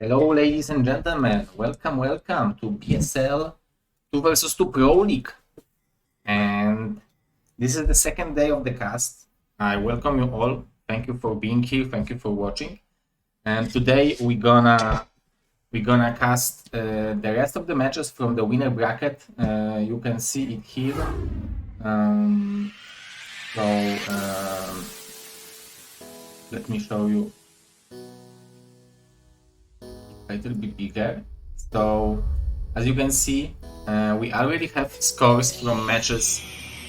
Hello, ladies and gentlemen. Welcome to BSL 2 versus 2 Pro League. And this is the second day of the cast. I welcome you all. Thank you for being here. Thank you for watching. And today we're gonna cast the rest of the matches from the winner bracket. You can see it here. Let me show you a little bit bigger. So as you can see, we already have scores from matches,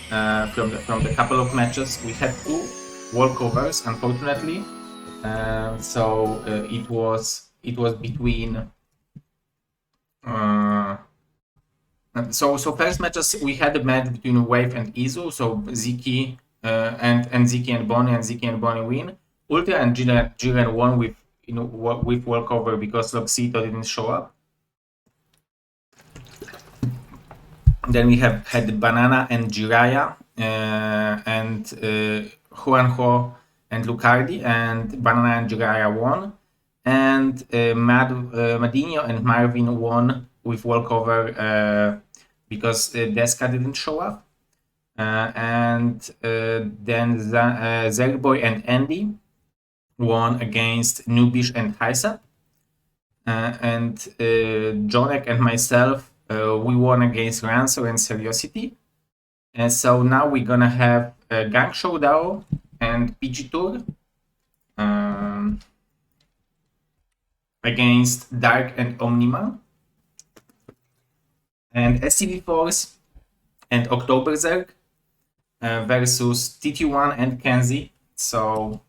from the couple of matches. We had 2 walkovers, unfortunately. It was between. So first matches we had a match between Wave and Izu. So Ziki and Ziki and Bonnie win. Ultra and Jiren won with walkover because Loxito didn't show up. Then we have had Banana and Jiraya and Juanjo and Lucardi, and Banana and Jiraya won. And Madinho and Marvin won with walkover because Deska didn't show up. Then Zerboy and Andy won against Nubish and Hysa. And Jonek and myself, we won against Ranso and Seriosity. And so now we're gonna have Gang Showdown and PG Tour against Dark and Omniman. And SCV Force and October Zerg versus TT1 and Kenzie. So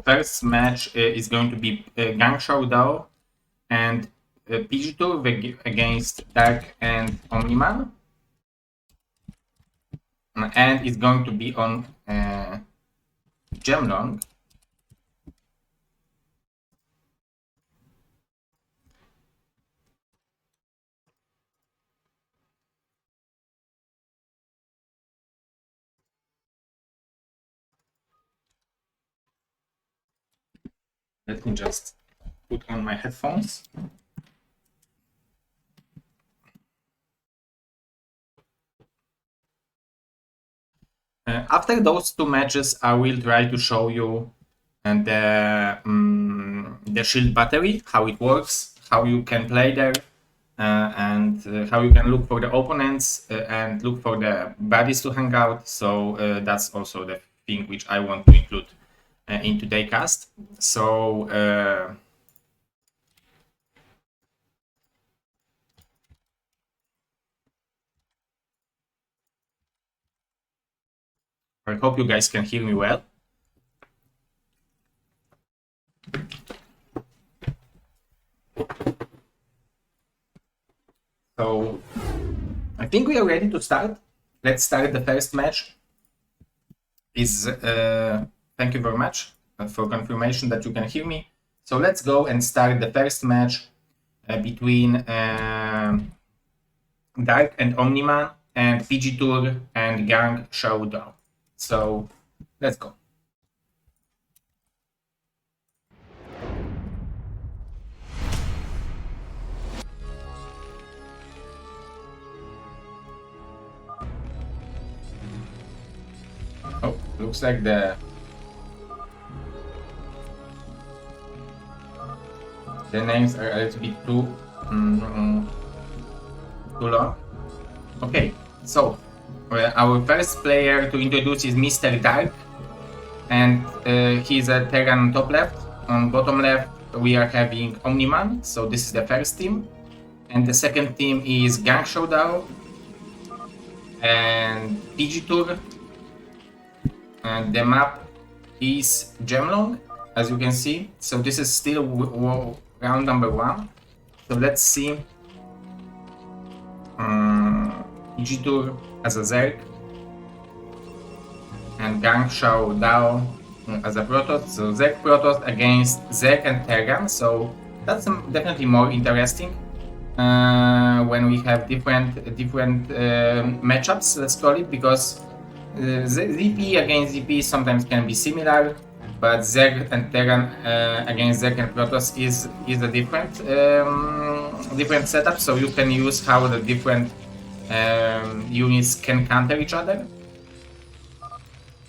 first match is going to be Gang Showdown and PG Tour against Dark and Omniman. And it's going to be on Gemlong. Let me just put on my headphones. After those 2 matches, I will try to show you the shield battery, how it works, how you can play there, and how you can look for the opponents and look for the buddies to hang out. So that's also the thing which I want to include in today's cast. So I hope you guys can hear me well. So I think we are ready to start. Let's start the first match. Thank you very much for confirmation that you can hear me. So let's go and start the first match between Dark and Omniman and PG Tour and Gang Showdown. So let's go. Oh, looks like the names are a little bit too long. Okay, so our first player to introduce is Mr. Dark, and he's a Terran on top left. On bottom left, we are having Omniman, so this is the first team. And the second team is Gang Showdown and PG Tour. And the map is Gemlong, as you can see. So this is still round number 1. So let's see. PG Tour as a Zerg and Gang Showdown as a Protoss. So Zerg Protoss against Zerg and Terran. So that's definitely more interesting. when we have different matchups, let's call it, because ZP against ZP sometimes can be similar, but Zerg and Terran against Zerg and Protoss is a different setup. So you can use how the different units can counter each other.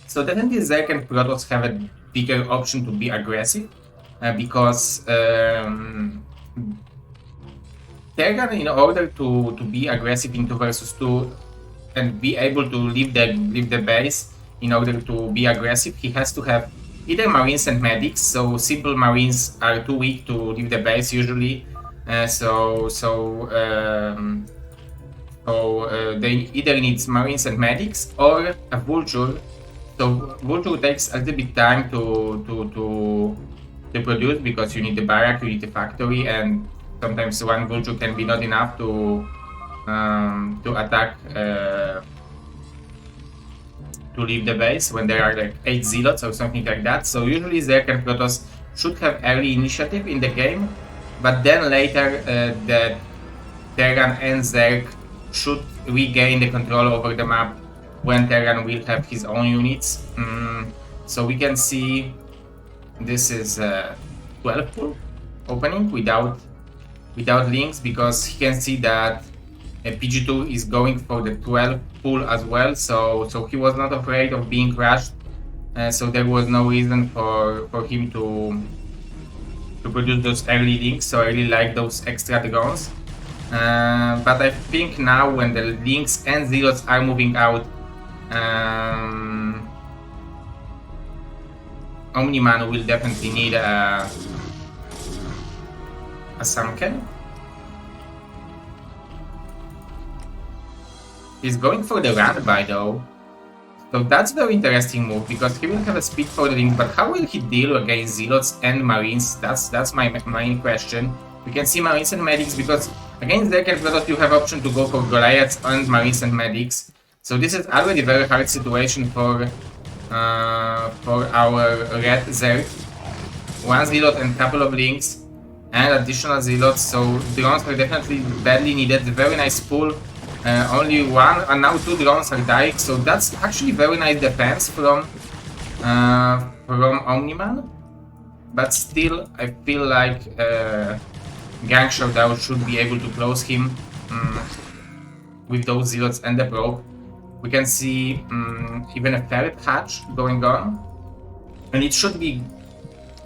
So definitely Zerg and Protoss have a bigger option to be aggressive because Terran, in order to be aggressive in 2 versus 2 and be able to leave the base in order to be aggressive, he has to have either Marines and Medics. So simple Marines are too weak to leave the base usually. They either need Marines and Medics or a Vulture. So Vulture takes a little bit time to produce because you need the barrack, you need the factory, and sometimes one Vulture can be not enough to attack to leave the base when there are like 8 zealots or something like that. So usually Zerg and Protoss should have early initiative in the game, but then later the Terran and Zerg should regain the control over the map when Terran will have his own units. So we can see this is 12 pool opening without links, because he can see that PG2 is going for the 12 pool as well, so he was not afraid of being crushed, so there was no reason for him to produce those early links. So I really like those extra drones, but I think now when the links and zealots are moving out, Omniman will definitely need a Sunken. He's going for the run-by though. So that's a very interesting move, because he will have a speed for the link, but how will he deal against Zealots and Marines? That's my main question. We can see Marines and Medics, because against Zerg and Protoss you have option to go for Goliaths and Marines and Medics. So this is already a very hard situation for our red Zerg. 1 Zealot and couple of links and additional Zealots, so drones are definitely badly needed. Very nice pull. Only 1 and now 2 drones are dying, so that's actually very nice defense from Omniman. But still, I feel like Gang Showdown should be able to close him with those Zealots and the probe. We can see even a ferret hatch going on, and it should be,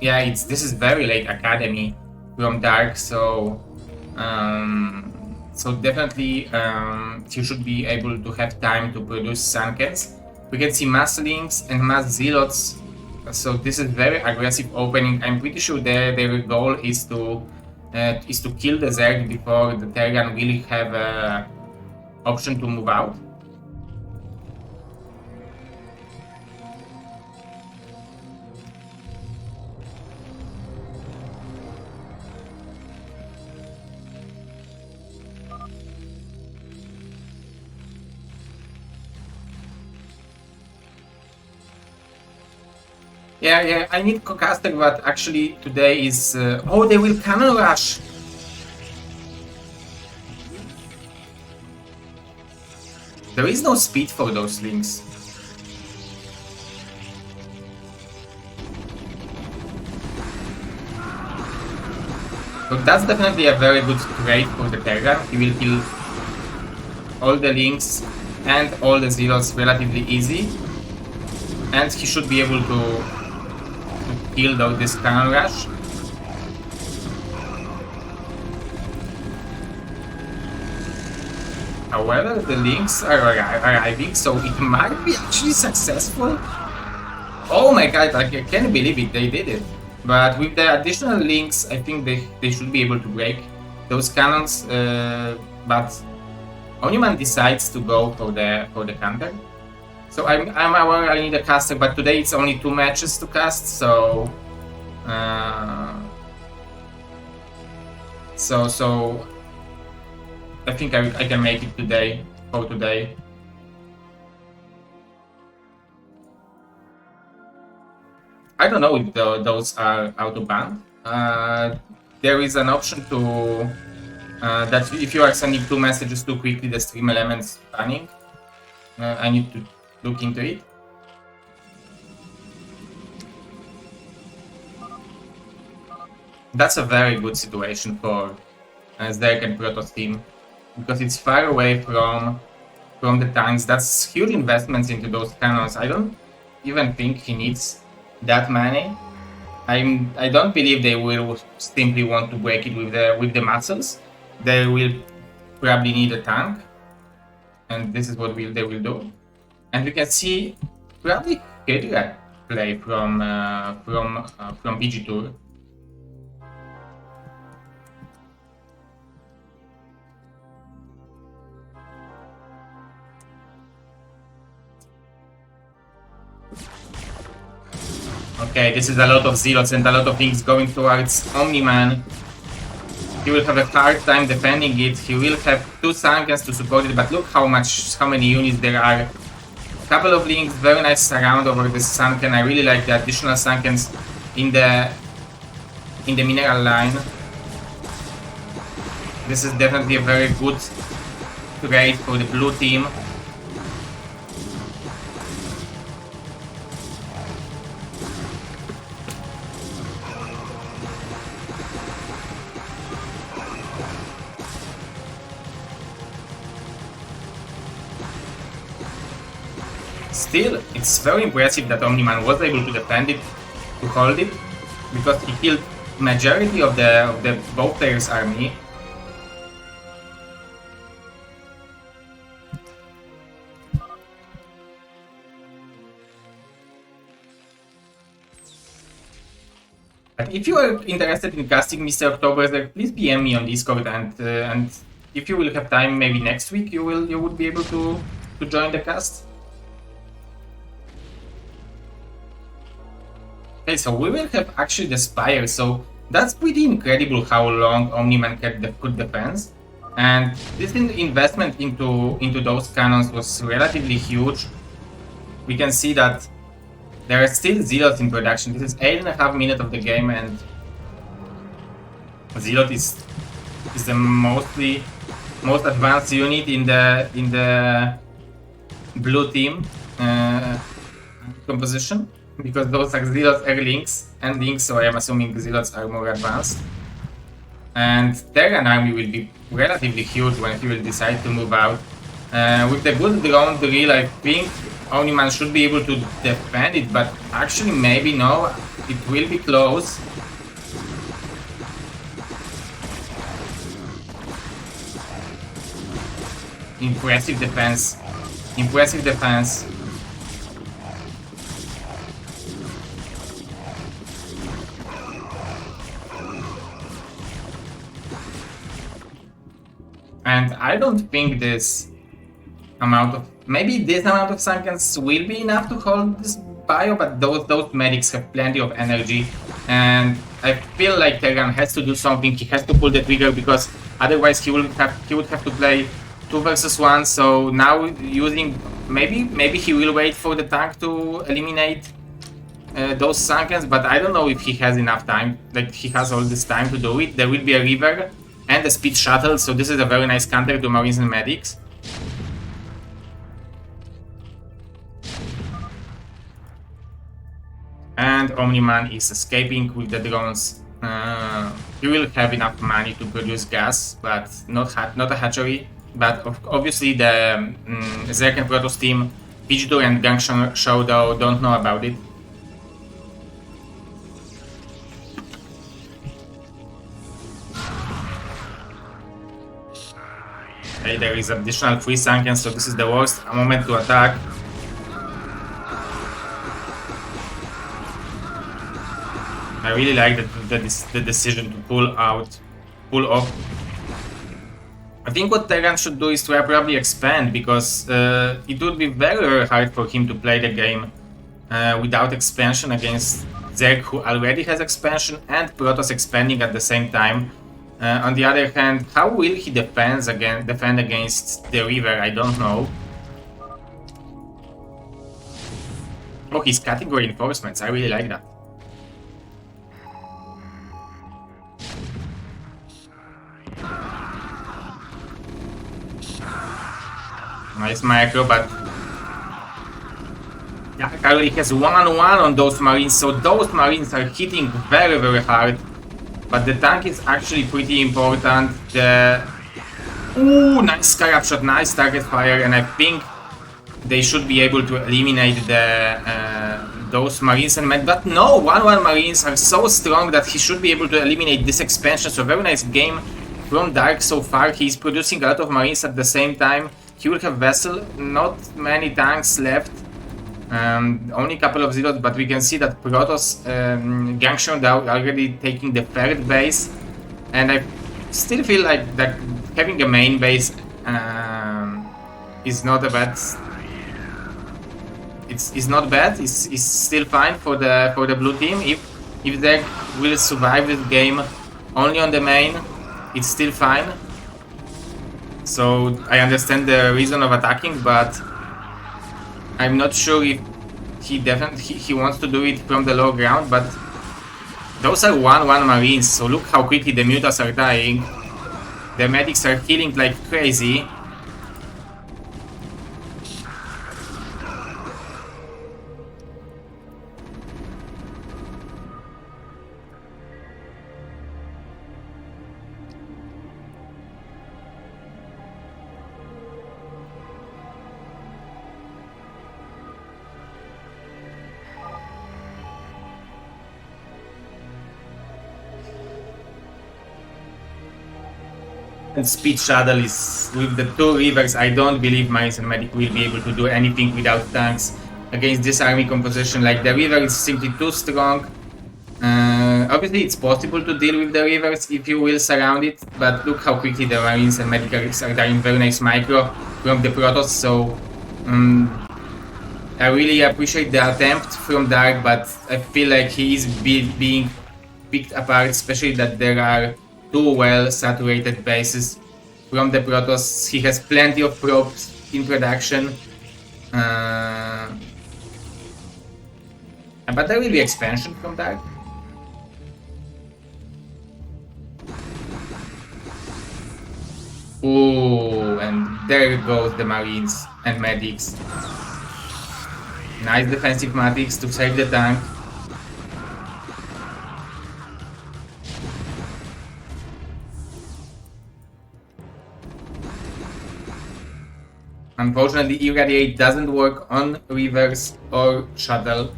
yeah, this is very late Academy from Dark, so so definitely you should be able to have time to produce Sunkens. We can see mass links and mass zealots, so this is very aggressive opening. I'm pretty sure their goal is to kill the Zerg before the Terran will have an option to move out. Yeah, I need Cocaster, but actually today is... oh, they will Cannon Rush! There is no speed for those links. So that's definitely a very good trade for the Terran. He will kill all the links and all the zealots relatively easy. And he should be able to kill this Cannon Rush. However, the links are arriving, so it might be actually successful. Oh my god, like, I can't believe it, they did it. But with the additional links, I think they should be able to break those cannons. But Omniman decides to go for the counter. So I'm aware I need a caster, but today it's only 2 matches to cast, so so I think I can make it today for today. I don't know if those are auto banned. There is an option to that if you are sending 2 messages too quickly, the stream elements banning. I need to look into it. That's a very good situation for Zerg and Protoss team, because it's far away from the tanks. That's huge investments into those cannons. I don't even think he needs that many. I don't believe they will simply want to break it with the muscles. They will probably need a tank, and this is what they will do. And we can see probably Hydra play from PG Tour. Okay, this is a lot of zealots and a lot of things going towards Omni-Man. He will have a hard time defending it. He will have 2 Sunkens to support it, but look how many units there are. Couple of links, very nice surround over the Sunken. I really like the additional Sunkens in the mineral line. This is definitely a very good trade for the blue team. Still, it's very impressive that Omni-Man was able to defend it, to hold it, because he killed majority of the both players' army. But if you are interested in casting Mr. October, please PM me on Discord, and if you will have time, maybe next week you would be able to join the cast. Okay, so we will have actually the Spire, so that's pretty incredible how long Omni-Man had the good defense. And this investment into those cannons was relatively huge. We can see that there are still Zealots in production. This is 8.5 minutes of the game, and Zealot is the most advanced unit in the blue team composition, because those are Zealots are links and links, so I am assuming Zealots are more advanced. And Terran army will be relatively huge when he will decide to move out. With the good drone drill, I think Omni-Man should be able to defend it, but actually maybe no, it will be close. Impressive defense. Impressive defense. And I don't think this amount of Sunkens will be enough to hold this bio, but those medics have plenty of energy, and I feel like Terran has to do something. He has to pull the trigger, because otherwise he would have to play 2 versus 1. So now using maybe he will wait for the tank to eliminate those Sunkens, but I don't know if he has enough time. Like, he has all this time to do it. There will be a river and a speed shuttle, so this is a very nice counter to Marines and medics. And Omni-Man is escaping with the drones. He will have enough money to produce gas, but not a hatchery. But obviously the Zerg and Protoss team, Pidgeotto and Gang Show though don't know about it. Okay, there is additional 3 Sunkens, so this is the worst moment to attack. I really like the decision to pull off. I think what Terran should do is to probably expand, because it would be very hard for him to play the game without expansion against Zerg, who already has expansion, and Protoss expanding at the same time. On the other hand, how will he defend against the river? I don't know. Oh, he's cutting reinforcements. I really like that. Nice micro, but yeah, already has 1-1 on those Marines, so those Marines are hitting very, very hard. But the tank is actually pretty important. Ooh, nice Scarab shot, nice target fire, and I think they should be able to eliminate those Marines and Med. But no, 1-1 Marines are so strong that he should be able to eliminate this expansion. So very nice game from Dark so far. He's producing a lot of Marines at the same time. He will have Vessel, not many tanks left. Only a couple of zeros, but we can see that Protoss Gang Showdown already taking the third base, and I still feel like that having a main base is not a bad. It's not bad. It's still fine for the blue team. If they will survive this game only on the main, it's still fine. So I understand the reason of attacking, but I'm not sure if he wants to do it from the low ground, but those are 1-1 Marines, so look how quickly the Mutas are dying. The medics are healing like crazy. And Speed Shuttle is with the two rivers. I don't believe Marines and Medic will be able to do anything without tanks against this army composition. Like, the river is simply too strong. Obviously it's possible to deal with the rivers if you will surround it, but look how quickly the Marines and Medics are dying. Very nice micro from the Protoss, so I really appreciate the attempt from Dark, but I feel like he is being picked apart, especially that there are two well saturated bases from the Protoss. He has plenty of probes in production, but there will be expansion from Dark. Ooh, and there goes the Marines and Medics. Nice defensive Medics to save the tank. Unfortunately, Irradiate doesn't work on rivers or shuttle.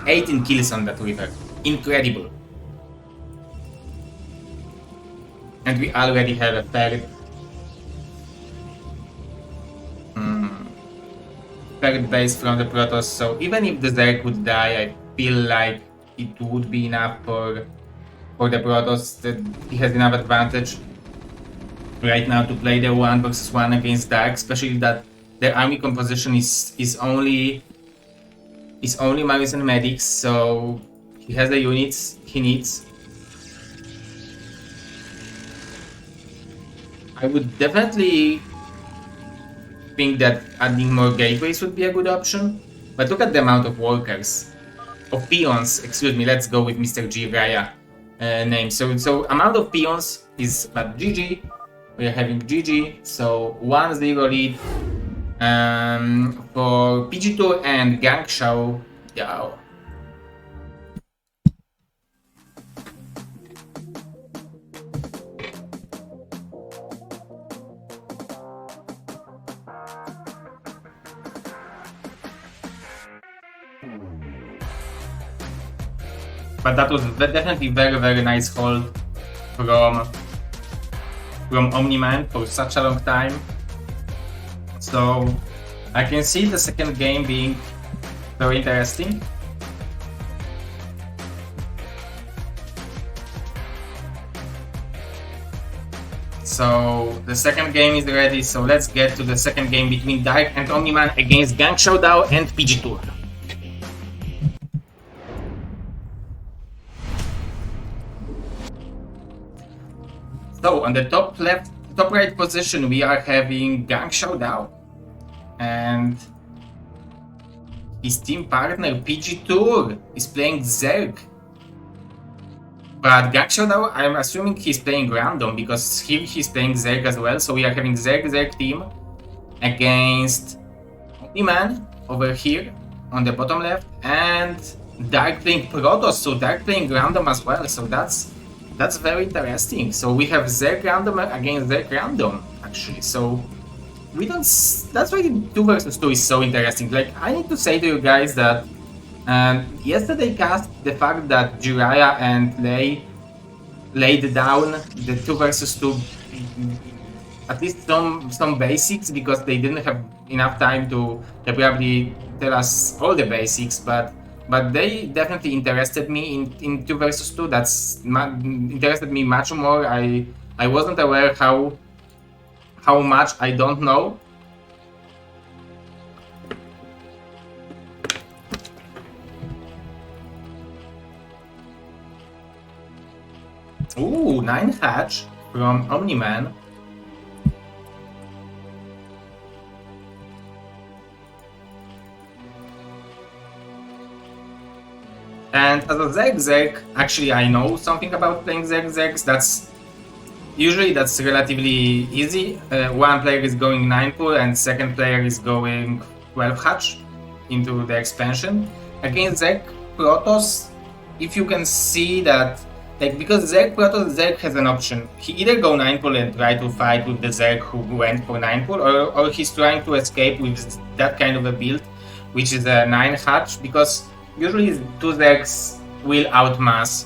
$18 kills on that river. Incredible. And we already have a third base from the Protoss, so even if the Zerg would die, I feel like it would be enough for the Protoss. That he has enough advantage right now to play the 1 versus 1 against Dark, especially that the army composition is only Marines and Medics, so he has the units he needs. I would definitely think that adding more gateways would be a good option, but look at the amount of workers, of peons, excuse me, let's go with Mr. G Raya name. So amount of peons is, but GG, we are having GG, so 1-0 lead for PG2 and Gang Show. Yeah. But that was definitely very, very nice hold from Omni-Man for such a long time. So I can see the second game being very interesting. So the second game is ready, so let's get to the second game between Dark and Omni-Man against Gang Showdown and PG2. So on the top left, top right position, we are having Gang Showdown and his team partner PG2 is playing Zerg. But Gakshow, I'm assuming he's playing random because here he's playing Zerg as well. So we are having Zerg team against Omni-Man over here on the bottom left, and Dark playing Protoss, so Dark playing random as well. So that's very interesting. So we have Zerg random against Zerg random actually. So we don't. That's why 2 versus 2 is so interesting. Like, I need to say to you guys that yesterday cast the fact that Jiraiya and Lei laid down the 2 versus 2 at least some basics, because they didn't have enough time to probably tell us all the basics, but they definitely interested me in 2 versus 2. That's interested me much more. I wasn't aware how much I don't know. Ooh, 9 hatch from Omni-Man. And as a Zerg, actually I know something about playing Zergs. That's relatively easy. One player is going 9 pool and second player is going 12 hatch into the expansion. Against Zerg Protoss, if you can see that, like, because Zerg Protoss, Zerg has an option. He either go 9 pool and try to fight with the Zerg who went for 9 pool, or he's trying to escape with that kind of a build, which is a 9 hatch, because usually 2 Zergs will outmass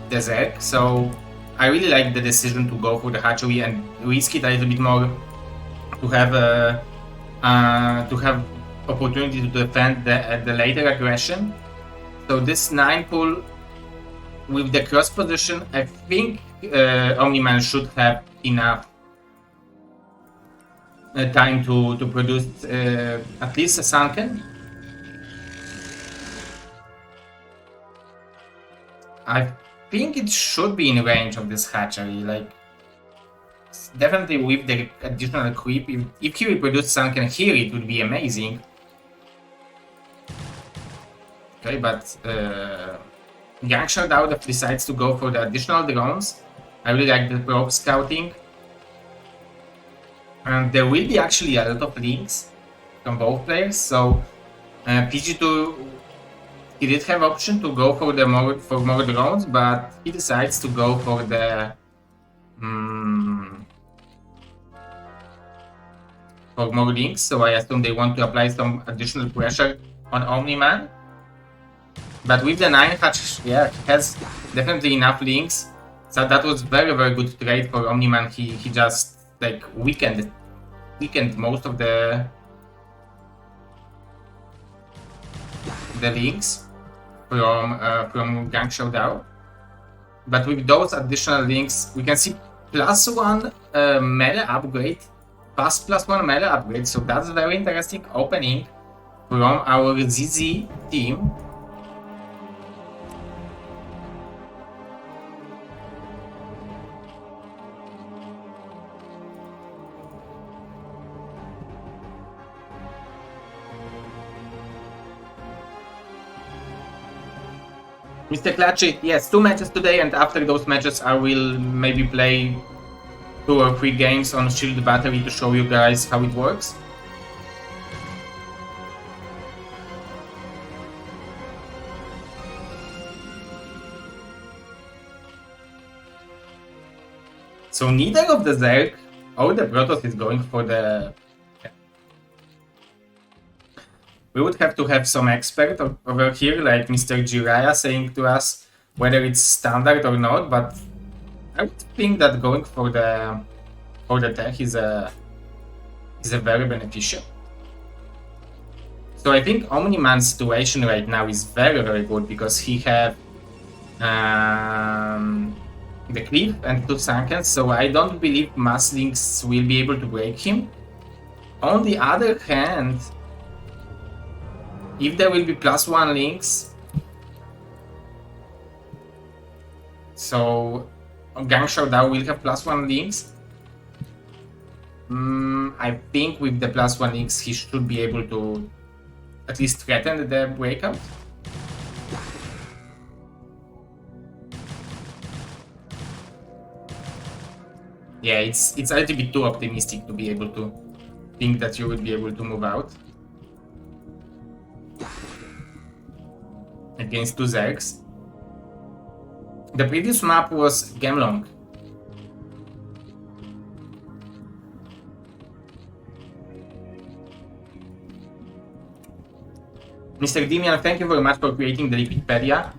the Zerg. So I really like the decision to go for the hatchery and risk it a little bit more to have opportunity to defend the later aggression. So this 9 pool with the cross position, I think Omni-Man should have enough time to produce at least a Sunken. I think it should be in range of this hatchery, like, definitely with the additional creep. If he will produce Sunken here, it would be amazing. Okay, but Gangshark out decides to go for the additional drones. I really like the probe scouting. And there will be actually a lot of links from both players, so PG2, he did have option to go for more drones, but he decides to go for the for more links. So I assume they want to apply some additional pressure on Omni-Man. But with the 9 hatch, yeah, he has definitely enough links. So that was very, very good trade for Omni-Man. He just, like, weakened most of the links from Gang Showdown. But with those additional links, we can see +1 melee upgrade, +1 melee upgrade. So that's a very interesting opening from our ZZ team. Mr. Clutchy, yes, 2 matches today, and after those matches I will maybe play 2 or 3 games on ShieldBattery to show you guys how it works. So neither of the Zerg or the Protoss is going for the... We would have to have some expert over here, like Mr. Jiraiya, saying to us whether it's standard or not, but I would think that going for the tech is a very beneficial. So I think Omni-Man's situation right now is very, very good, because he have the cliff and 2 Sunkens, so I don't believe mass links will be able to break him. On the other hand, if there will be +1 links, so Gang Showdown will have +1 links. I think with the +1 links, he should be able to at least threaten the breakout. Yeah, it's a little bit too optimistic to be able to think that you would be able to move out against 2 Zergs. The previous map was Gemlong. Mr. Dimian, thank you very much for creating the Wikipedia.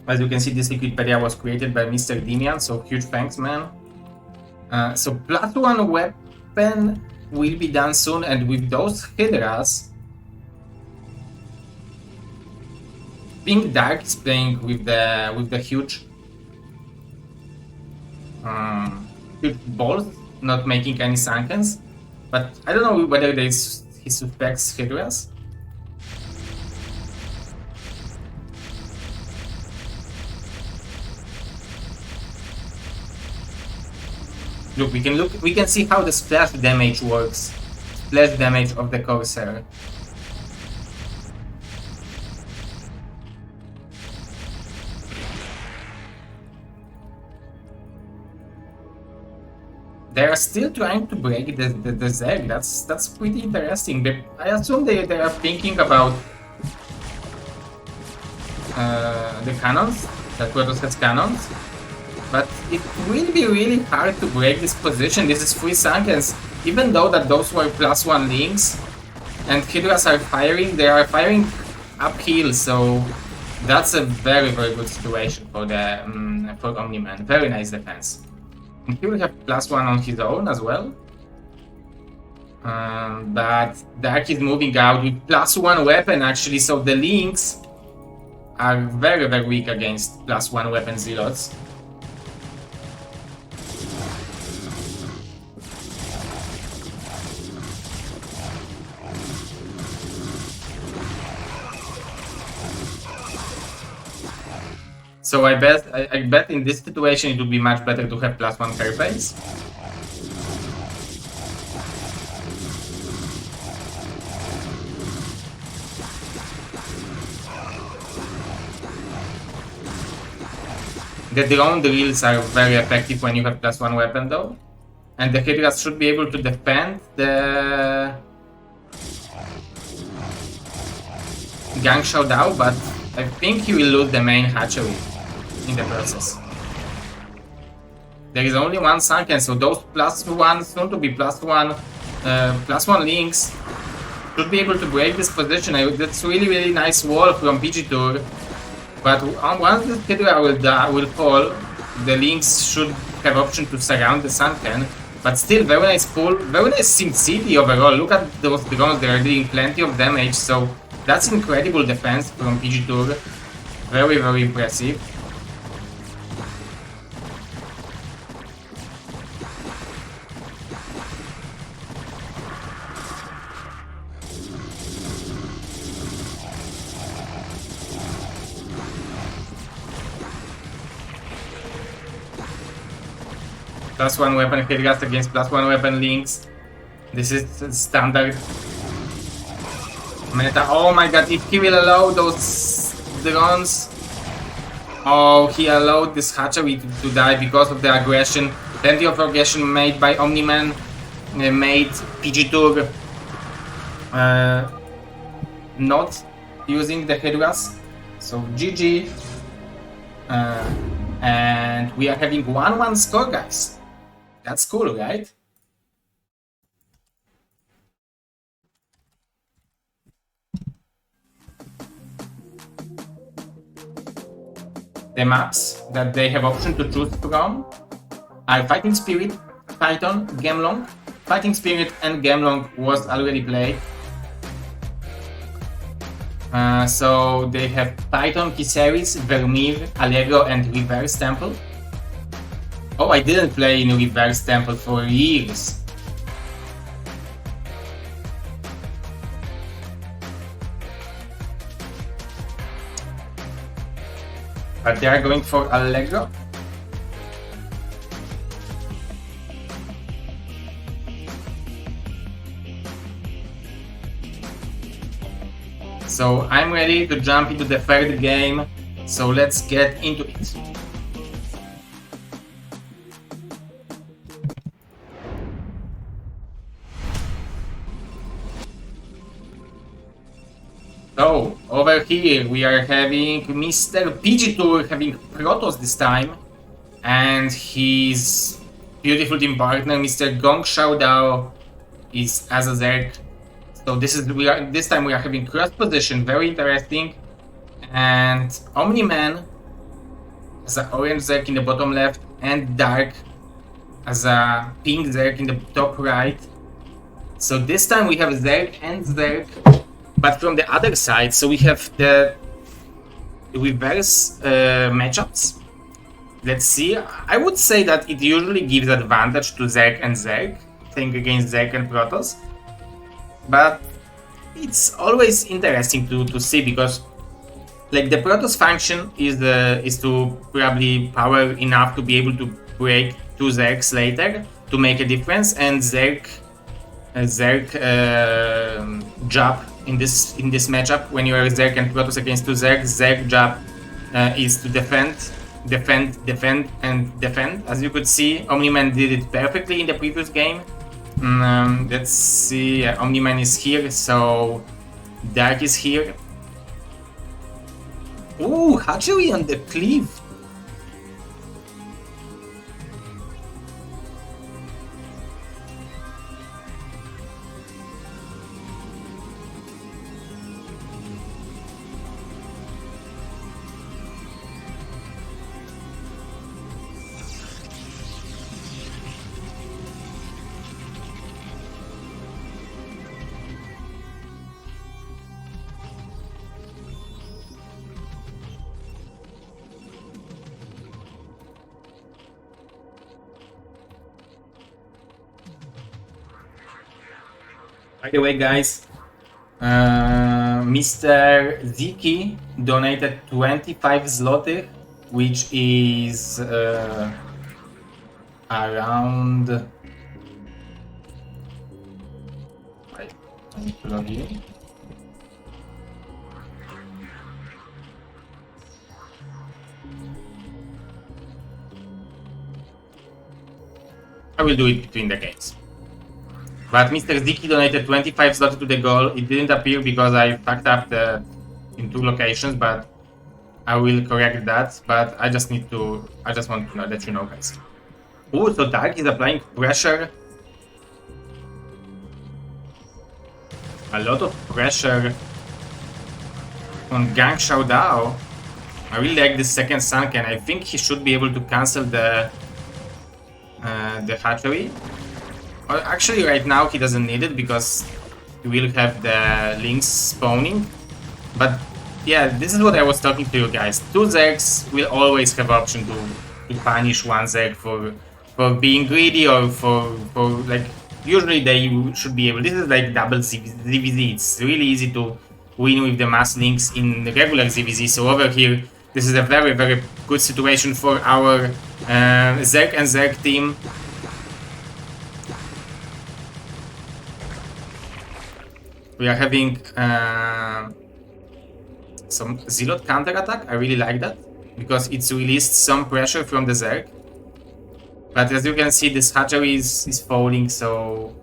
As you can see, this Wikipedia was created by Mr. Dimian, so huge thanks, man. So +1 weapon will be done soon, and with those Hydras, Pink Dark is playing with the huge balls, not making any Sunkens. But I don't know whether he suspects Hydras. Look, we can see how the splash damage works. Splash damage of the Corsair. They are still trying to break the Zerg. That's pretty interesting. I assume they are thinking about the cannons, that Protoss has cannons. But it will be really hard to break this position. This is 3 Sunkens. Even though that those were +1 links and Hydras are firing, they are firing uphill, so that's a very, very good situation for the for Omni-Man. Very nice defense. And he will have +1 on his own as well. But Dark is moving out with +1 weapon actually, so the links are very, very weak against +1 weapon zealots. So I bet in this situation it would be much better to have +1 carapace. The drone drills are very effective when you have +1 weapon though. And the Hydras should be able to defend the Gang Shao Dao, but I think he will lose the main hatchery in the process. There is only 1 Sunken, so those +1, soon to be +1 links should be able to break this position. That's really, really nice wall from PG Tour. But once the Hydra will fall, the links should have option to surround the Sunken. But still, very nice pull, very nice Sim City overall. Look at those drones, they are doing plenty of damage, so that's incredible defense from PG Tour. Very, very impressive. +1 weapon Hydras against +1 weapon links. This is standard meta. Oh my god, if he will allow those drones. Oh, he allowed this hatchery to die because of the aggression. Plenty of aggression made by Omni-Man, made PG Tour not using the Hydras. So GG. And we are having 1-1 score, guys. That's cool, right? The maps that they have option to choose from are Fighting Spirit, Python, Gemlong. Fighting Spirit and Gemlong was already played. So they have Python, Kiseris, Vermeer, Allegro, and Reverse Temple. Oh, I didn't play in Reverse Temple for years. But they are going for Allegro. So I'm ready to jump into the third game So let's get into it. So over here we are having Mr. PG Tour having Protoss this time, and his beautiful team partner Mr. Gong Xiaodao is as a Zerg. So this time we are having cross position, very interesting. And Omni-Man as an orange Zerg in the bottom left, and Dark as a pink Zerg in the top right. So this time we have Zerg and Zerg, but from the other side. So we have the reverse matchups. Let's see. I would say that it usually gives advantage to Zerg and Zerg, playing against Zerg and Protoss. But it's always interesting to see, because like the Protoss function is to probably power enough to be able to break 2 Zergs later to make a difference, and Zerg job in this matchup, when you are Zerg and Protoss against 2 Zergs, Zerg job is to defend, and defend. As you could see, Omni-Man did it perfectly in the previous game. Let's see, Omni-Man is here, so Dark is here. Ooh, hatchery on the cliff. By the way, guys, Mr. Ziki donated 25 zloty, which is around. I need to log in. I will do it between the games. But Mr. Ziki donated 25 zloty to the goal. It didn't appear because I fucked up in 2 locations, but I will correct that. But I just want to let you know, guys. Oh, so Dark is applying pressure. A lot of pressure on Gang Xiaodao. I really like this second Sunken. I think he should be able to cancel the hatchery. Actually, right now he doesn't need it because he will have the links spawning. But yeah, this is what I was talking to you guys. 2 Zergs will always have option to punish 1 Zerg for being greedy, or for like, usually they should be able. This is like double ZVZ. It's really easy to win with the mass links in the regular ZVZ. So over here, this is a very, very good situation for our Zerg and Zerg team. We are having some Zealot counter-attack. I really like that, because it's released some pressure from the Zerg. But as you can see, this hatchery is falling, so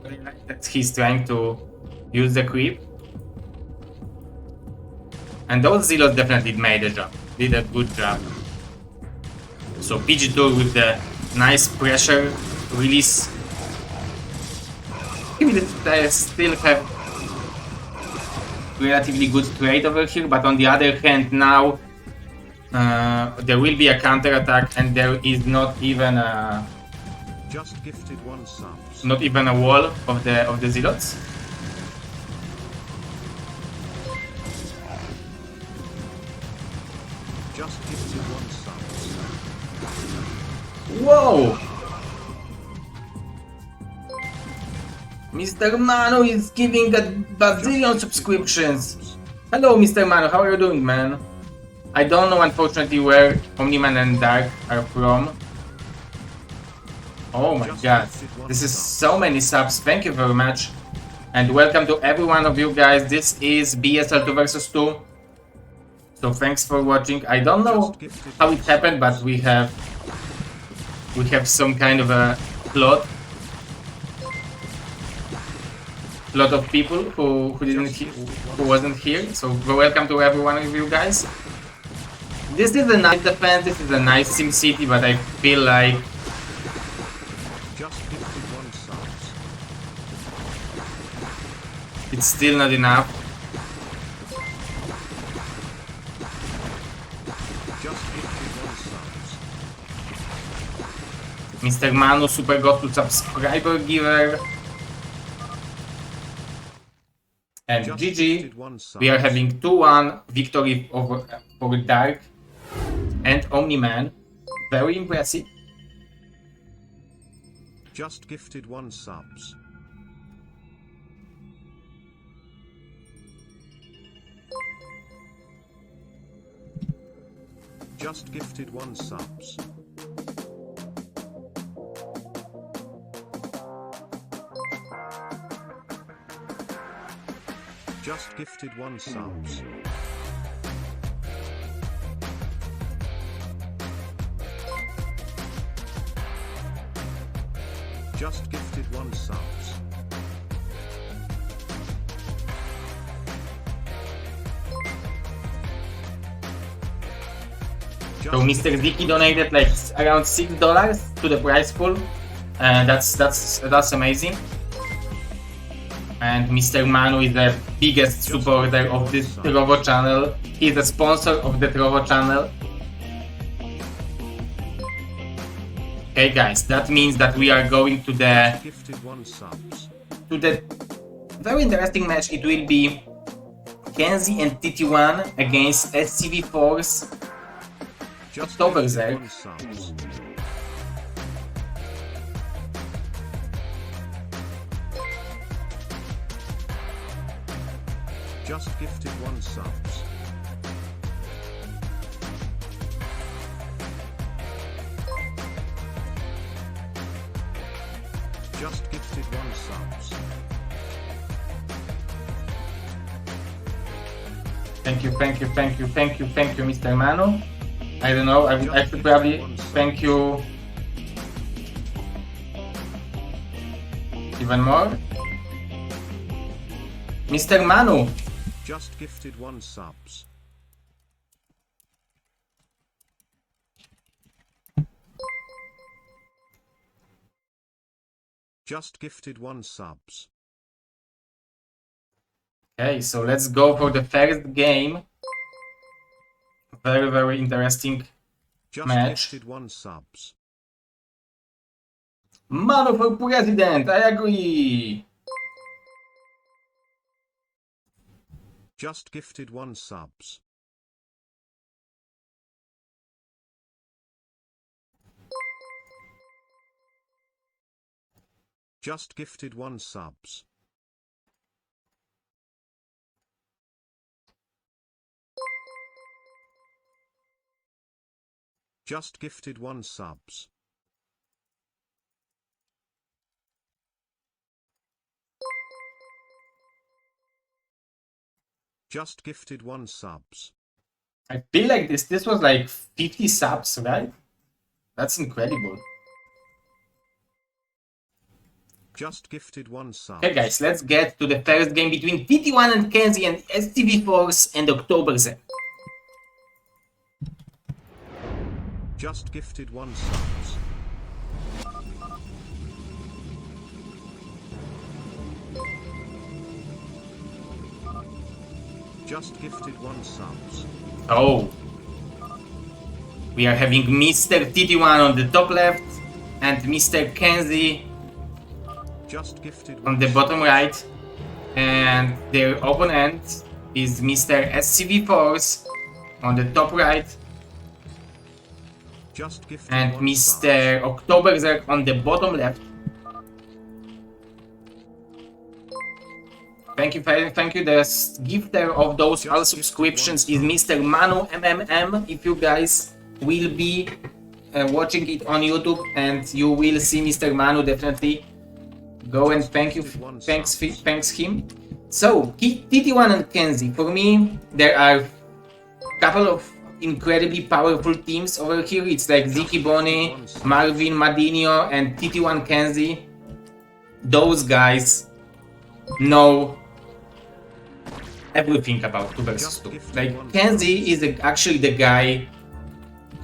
I like that he's trying to use the creep. And those Zealots definitely made a job, did a good job. So PG2 with the nice pressure release. They still have relatively good trade over here, but on the other hand, now there will be a counter attack, and there is not even a wall of the Zealots. Whoa! Mr. Manu is giving a bazillion subscriptions. Hello, Mr. Manu, how are you doing, man? I don't know, unfortunately, where Omni-Man and Dark are from. Oh my god, this is so many subs. Thank you very much. And welcome to every one of you guys. This is BSL 2 vs 2. So thanks for watching. I don't know how it happened, but we have some kind of a plot of people who wasn't here. So welcome to every one of you guys. This is a nice defense. This is a nice Sim City, but I feel like it's still not enough. Mr. Manu, super got to subscriber giver. And GG, we are having 2-1 victory over for Dark and Omni-Man. Very impressive. Just gifted 1 subs. Just gifted 1 subs. Just gifted 1 subs. Just gifted 1 subs. So Mr. Ziki donated like around $6 to the prize pool. That's amazing. And Mr. Manu is the biggest supporter of this Trovo channel. He's a sponsor of the Trovo channel. Okay guys, that means that we are going to the very interesting match. It will be Kenzie and TT1 against SCV4's Oktoberzer. Just gifted 1 subs. Just gifted 1 subs. Thank you, Mr. Manu. I don't know, I should probably thank you even more. Mr. Manu. Just gifted 1 subs. Just gifted 1 subs. Okay, so let's go for the first game. Very, very interesting match. Gifted 1 subs. Manu for president, I agree. Just gifted 1 subs. Just gifted 1 subs. Just gifted 1 subs. Just gifted 1 subs. I feel like this was like 50 subs, right? That's incredible. Just gifted 1 sub. Okay guys, let's get to the first game between TT1 and Kenzie and STV4s and Oktoberzer. Just gifted 1 subs. Just gifted 1 subs. Oh. We are having Mr. TT1 on the top left and Mr. Kenzie Just gifted on the bottom right. And their opponent is Mr. SCV4s on the top right. Just gifted And 1 Mr. Oktoberzer on the bottom left. Thank you. The gifter of those all subscriptions is Mr. Manu MMM. If you guys will be watching it on YouTube and you will see Mr. Manu, definitely go and thanks him. So TT1 and Kenzie, for me there are couple of incredibly powerful teams over here. It's like Ziki Boni, Marvin Madinho, and TT1 Kenzie. Those guys know everything about 2 versus 2. Like, Kenzie is actually the guy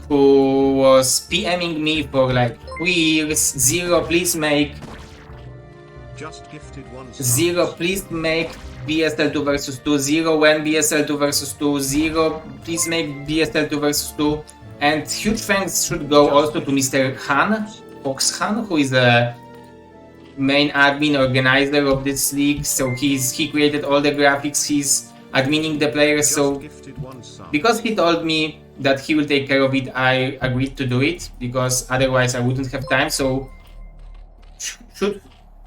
who was PMing me for like 3 years. Zero, please make Just gifted one Zero, please make BSL 2 versus 2. Zero, when BSL 2 versus 2. Zero, please make BSL 2 versus 2. And huge thanks should go also to Mr. Han, Fox Han, who is the main admin organizer of this league. So he created all the graphics, he's adminning the players. So because he told me that he will take care of it, I agreed to do it, because otherwise I wouldn't have time. So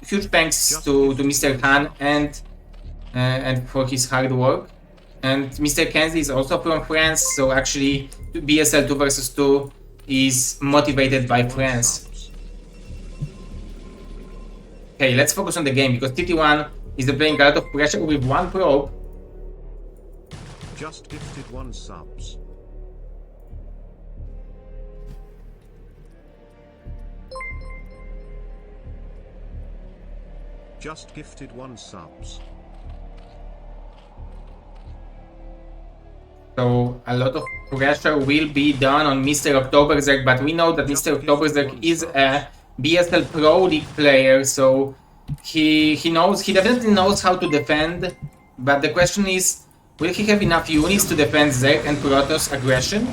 huge thanks to Mr. Han and for his hard work. And Mr. Kenzie is also from France, so actually BSL 2 versus 2 is motivated by France. Okay, let's focus on the game, because TT1 is playing a lot of pressure with 1 probe. Just gifted 1 subs. Just gifted 1 subs. So a lot of pressure will be done on Mr. Oktoberzerk, but we know that Mr. Oktoberzerk is a BSL Pro League player, so he definitely knows how to defend. But the question is, will he have enough units to defend Zerk and Protoss aggression?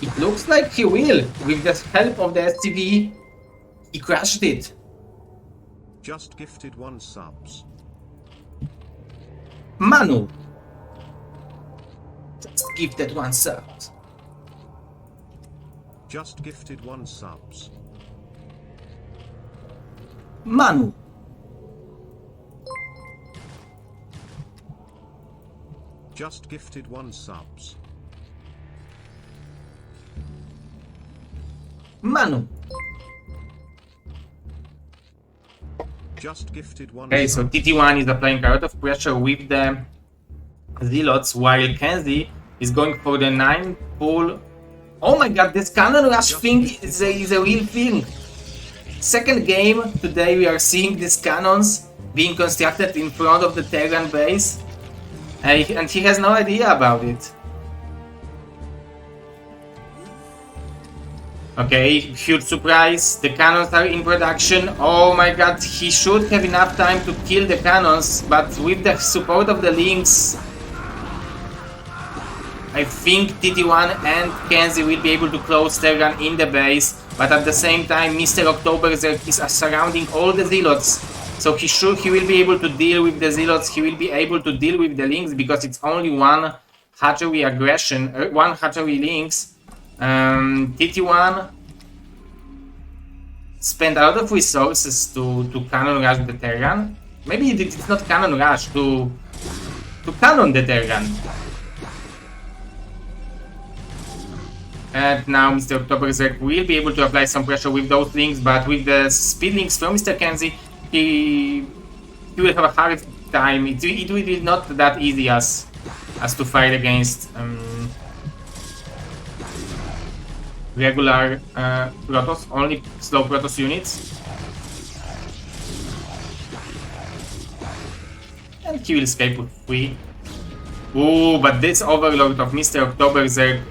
It looks like he will. With the help of the SCV, he crushed it. Just gifted 1 subs. Manu just gifted 1 sub. Just gifted 1 subs. Manu Just gifted 1 subs. Manu. Just gifted 1 Okay, so TT1 is applying a lot of pressure with the Zealots, while Kenzie is going for the 9 pull. Oh my god, this cannon rush thing is a real thing. Second game today we are seeing these cannons being constructed in front of the Terran base, and he has no idea about it. Okay, huge surprise, the cannons are in production. Oh my god, he should have enough time to kill the cannons, but with the support of the Lynx, I think TT1 and Kenzie will be able to close Terran in the base, but at the same time Mr. Oktoberzerk is surrounding all the Zealots, so he will be able to deal with the Zealots, he will be able to deal with the Lynx, because it's only 1 hatchery aggression, 1 hatchery Lynx. TT1 spent a lot of resources to cannon rush the Terran. Maybe it's not cannon rush, to cannon the Terran. And now Mr. Oktoberzerk will be able to apply some pressure with those links, but with the speed links from Mr. Kenzie, he will have a hard time. It will be not that easy as to fight against regular Protoss, only slow Protoss units. And he will escape with 3. Ooh, but this overload of Mr. Oktoberzerk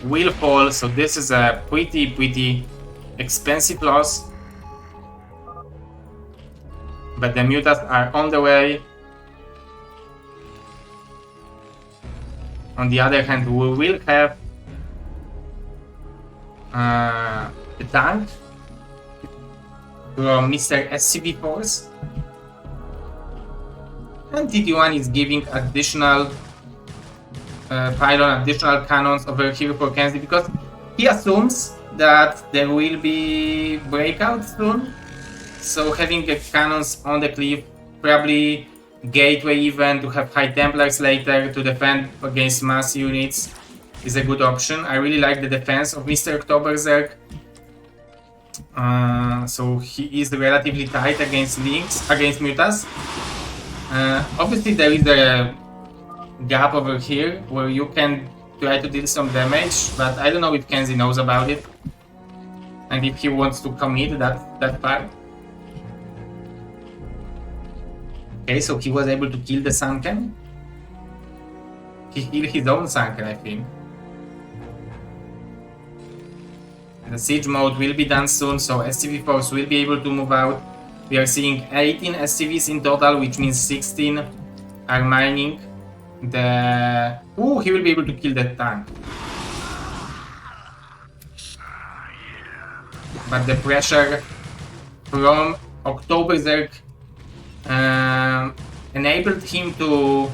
will fall, so this is a pretty expensive loss. But the Mutas are on the way. On the other hand, we will have the tank from Mr. SCV Force. And TT1 is giving additional pylon, additional cannons over here for Kenzie, because he assumes that there will be breakouts soon. So having the cannons on the cliff, probably gateway even, to have high Templars later to defend against mass units, is a good option. I really like the defense of Mr. Oktoberzerk. So he is relatively tight against Lynx, against Mutas. Obviously there is a gap over here where you can try to deal some damage, but I don't know if Kenzie knows about it and if he wants to commit that part. Okay, so he was able to kill the Sunken. He killed his own Sunken, I think. The siege mode will be done soon, so SCV force will be able to move out. We are seeing 18 SCVs in total, which means 16 are mining. He will be able to kill that tank. But the pressure from Oktoberberg enabled him to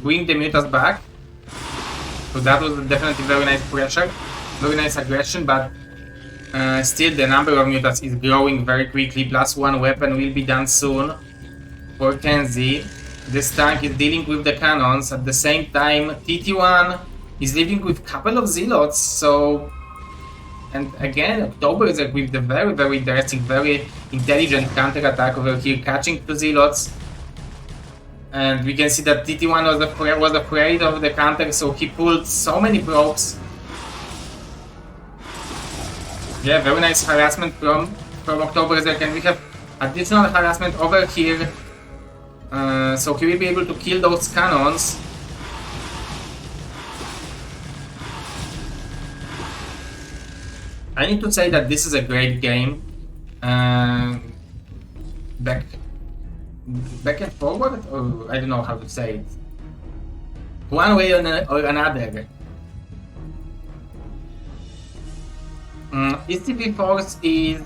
bring the Mutas back. So that was definitely very nice pressure, very nice aggression, but still the number of Mutas is growing very quickly. +1 weapon will be done soon for Kenzie. This tank is dealing with the cannons. At the same time, TT1 is dealing with a couple of Zealots, so... And again, Oktoberberg with the very, very interesting, very intelligent counter-attack over here, catching the Zealots. And we can see that TT1 was afraid of the counter, so he pulled so many probes. Yeah, very nice harassment from Oktoberberg, and we have additional harassment over here. So he will be able to kill those cannons. I need to say that this is a great game. Back and forward, or I don't know how to say it. One way or another. SCV Force is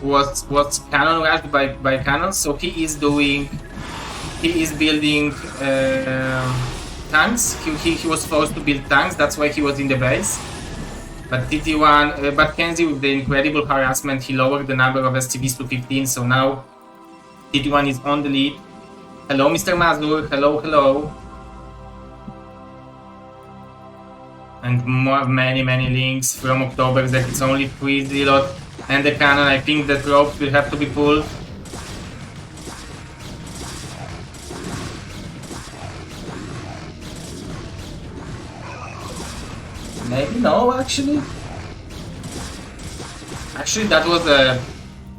was cannon rushed by cannons, so he is building tanks. He was forced to build tanks. That's why he was in the base. But TT1, but Kenzie with the incredible harassment, he lowered the number of SCVs to 15. So now TT1 is on the lead. Hello, Mr. Mazur. Hello, hello. And many links from Oktoberberg. It's only 3 Zealot and the cannon. I think the ropes will have to be pulled. Maybe no, actually. Actually, that was a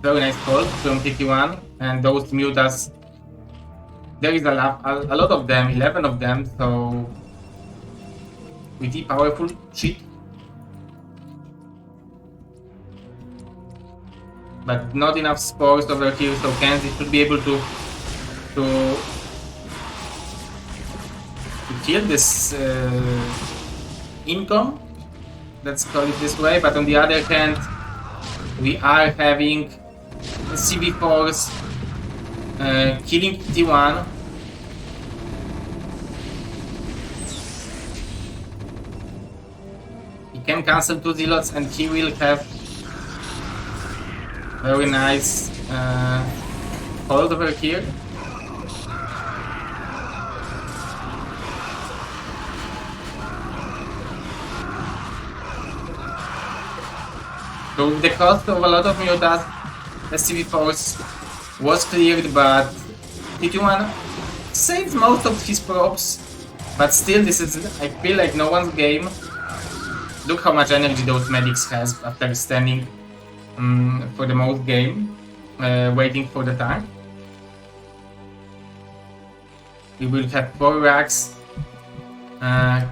very nice call from TT1. And those Mutas, there is a lot of them, 11 of them, so pretty powerful shit. But not enough spores over here, so Kenzie should be able to kill this income, let's call it this way. But on the other hand, we are having CV Force killing T1. He can cancel 2 Zealots and he will have very nice hold over here. So with the cost of a lot of Mutas, SCV Force was cleared, but TT1 saved most of his probes. But still, this is, I feel like, no one's game. Look how much energy those medics has after standing for the most game, waiting for the tank. We will have 4 racks.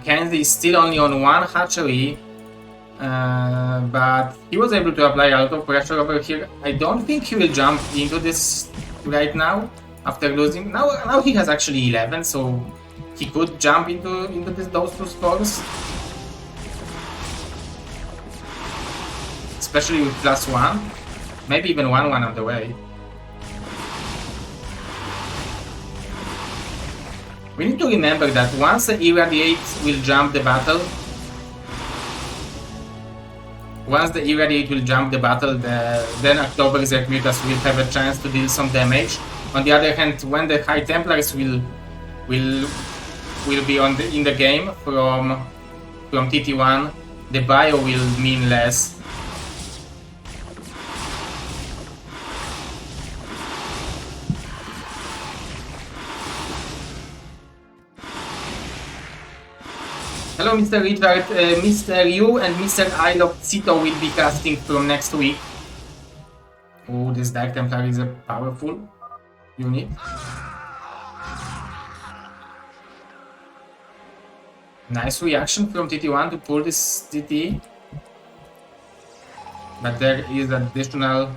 Kenzie is still only on 1 hatchery. But he was able to apply a lot of pressure over here. I don't think he will jump into this right now after losing. Now he has actually 11, so he could jump into those 2 scores. Especially with +1. Maybe even 1-1 on the way. We need to remember that once the Irradiate will jump the battle, then Oktoberberg Mutas will have a chance to deal some damage. On the other hand, when the High Templars will be in the game from TT1, the bio will mean less. Hello, Mr. Richard. Mr. Yu and Mr. Cito will be casting from next week. Oh, this Dark Templar is a powerful unit. Nice reaction from TT1 to pull this TT. But there is additional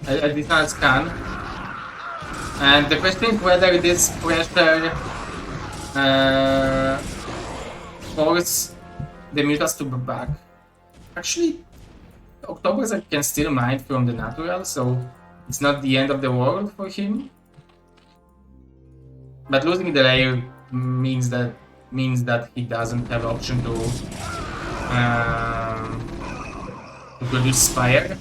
additional scan. And the question is whether this pressure force the mutas to be back. Actually, October can still mine from the natural, so it's not the end of the world for him. But losing the layer means that he doesn't have option to produce fire.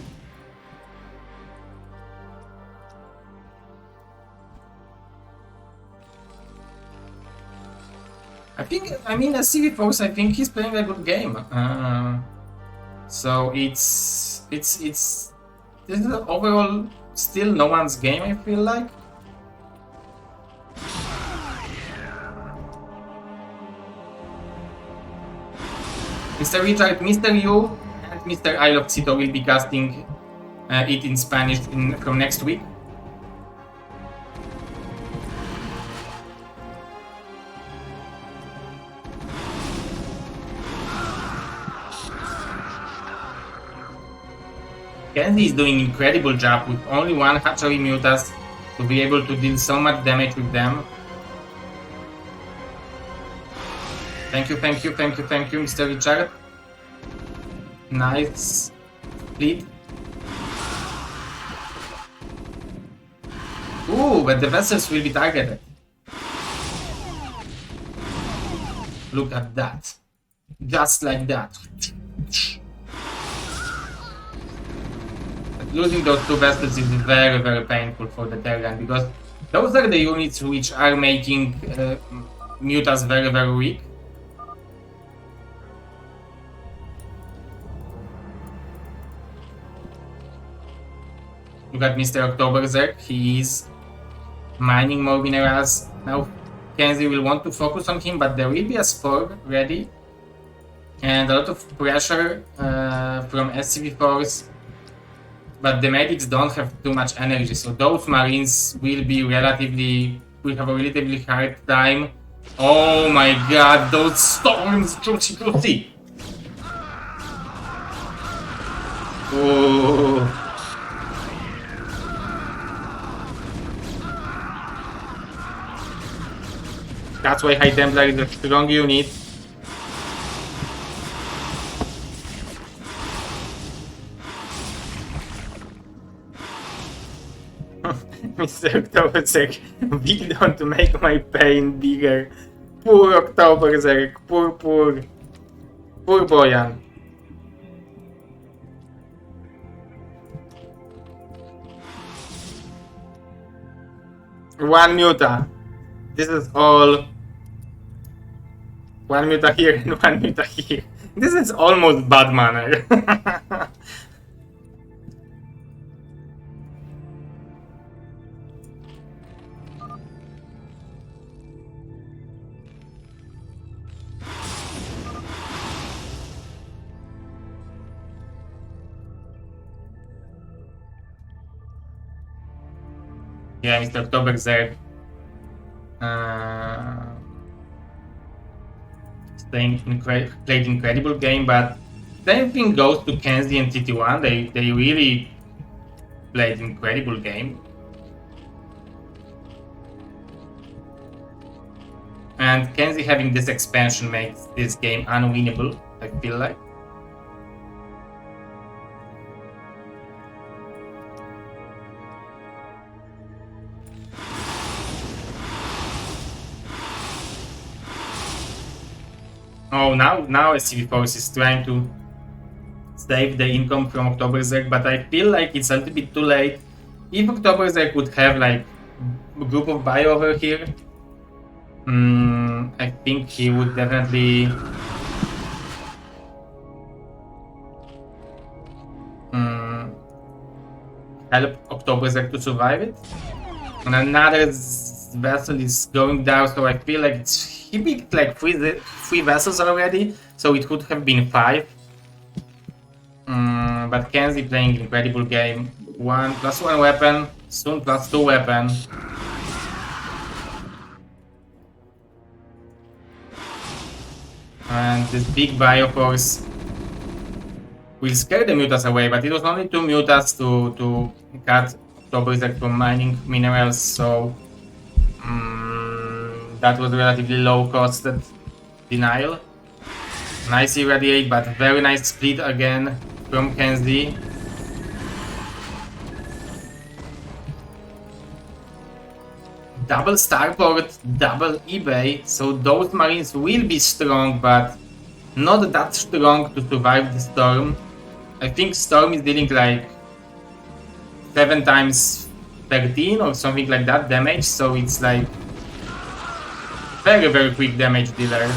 I mean, as CV Force, I think he's playing a good game. So this is overall still no one's game, I feel like. Mr. Richard, Mr. Yu, and Mr. Cito will be casting it in Spanish from next week. Kenzie is doing incredible job with only one hatchery mutas to be able to deal so much damage with them. Thank you, Mr. Richard. Nice lead. Ooh, but the vessels will be targeted. Look at that. Just like that. But losing those two vessels is very, very painful for the Terran, because those are the units which are making mutas very, very weak. Look at Mr. Octoberzerk, he is mining more minerals. Now Kenzie will want to focus on him, but there will be a Spore ready. And a lot of pressure from SCV Force. But the medics don't have too much energy, so those marines will have a relatively hard time. Oh my god, those storms! Juicy! Oh. That's why High Templar is a strong unit. Mr. Octoberzerk, build on to make my pain bigger. Poor Octoberzerk, poor Boyan. One muta. This is all. One muta here and one muta here. This is almost bad manner. Yeah, Mr. Octoberzerk. Played incredible game, but same thing goes to Kenzie and TT1. They really played incredible game. And Kenzie having this expansion makes this game unwinnable, I feel like. Oh, now SCV Force is trying to save the income from Octoberzerk, but I feel like it's a little bit too late. If Octoberzerk would have like a group of bio over here, I think he would definitely help Octoberzerk to survive it. And another vessel is going down, so I feel like he picked like three vessels already, so it could have been 5. But Kenzie playing incredible game. 1+1 weapon, soon +2 weapon. And this big Bioforce will scare the Mutas away, but it was only 2 Mutas to cut October's from mining minerals, so that was relatively low costed denial. Nice irradiate, but very nice split again from Kenzie. Double starport, double eBay, so those marines will be strong, but not that strong to survive the storm. I think storm is dealing like 7 times 13 or something like that damage, so it's like very quick damage dealer.